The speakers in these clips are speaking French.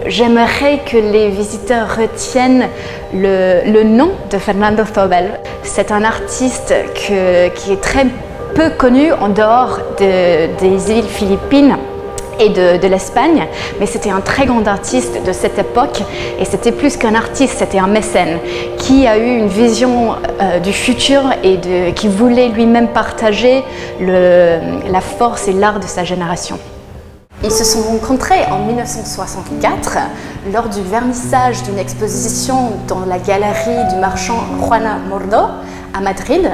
J'aimerais que les visiteurs retiennent le nom de Fernando Zobel. C'est un artiste qui est très peu connu en dehors des îles Philippines et de l'Espagne, mais c'était un très grand artiste de cette époque, et c'était plus qu'un artiste, c'était un mécène qui a eu une vision du futur et qui voulait lui-même partager la force et l'art de sa génération. Ils se sont rencontrés en 1964 lors du vernissage d'une exposition dans la galerie du marchand Juana Mordo à Madrid.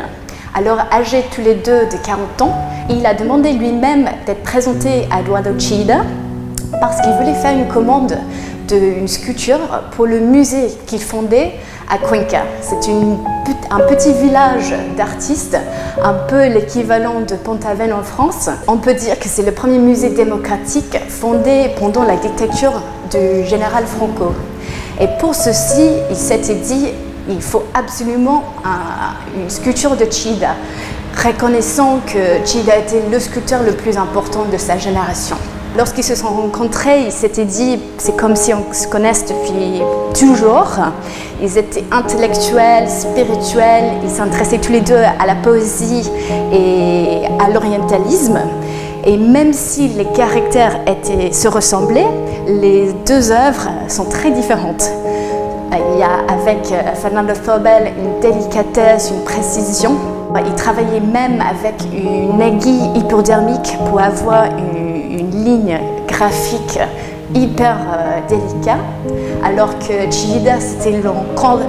Alors âgés tous les deux de 40 ans, il a demandé lui-même d'être présenté à Eduardo Chillida parce qu'il voulait faire une commande d'une sculpture pour le musée qu'il fondait à Cuenca. C'est un petit village d'artistes, un peu l'équivalent de Pont-Aven en France. On peut dire que c'est le premier musée démocratique fondé pendant la dictature du général Franco. Et pour ceci, il s'était dit il faut absolument une sculpture de Chillida, reconnaissant que Chillida était le sculpteur le plus important de sa génération. Lorsqu'ils se sont rencontrés, ils s'étaient dit c'est comme si on se connaisse depuis toujours. Ils étaient intellectuels, spirituels, ils s'intéressaient tous les deux à la poésie et à l'orientalisme. Et même si les caractères se ressemblaient, les deux œuvres sont très différentes. Il y a avec Fernando Zobel une délicatesse, une précision. Il travaillait même avec une aiguille hypodermique pour avoir une ligne graphique hyper délicate, alors que Chillida, c'était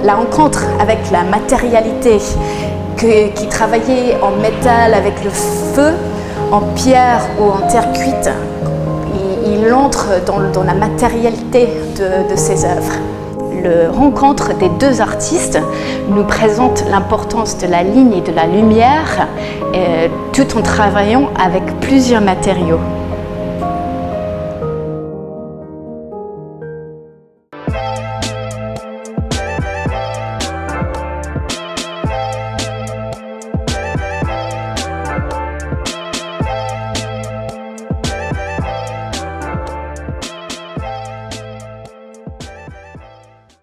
la rencontre avec la matérialité, qui travaillait en métal avec le feu, en pierre ou en terre cuite. Il entre dans la matérialité de ses œuvres. La rencontre des deux artistes nous présente l'importance de la ligne et de la lumière, tout en travaillant avec plusieurs matériaux.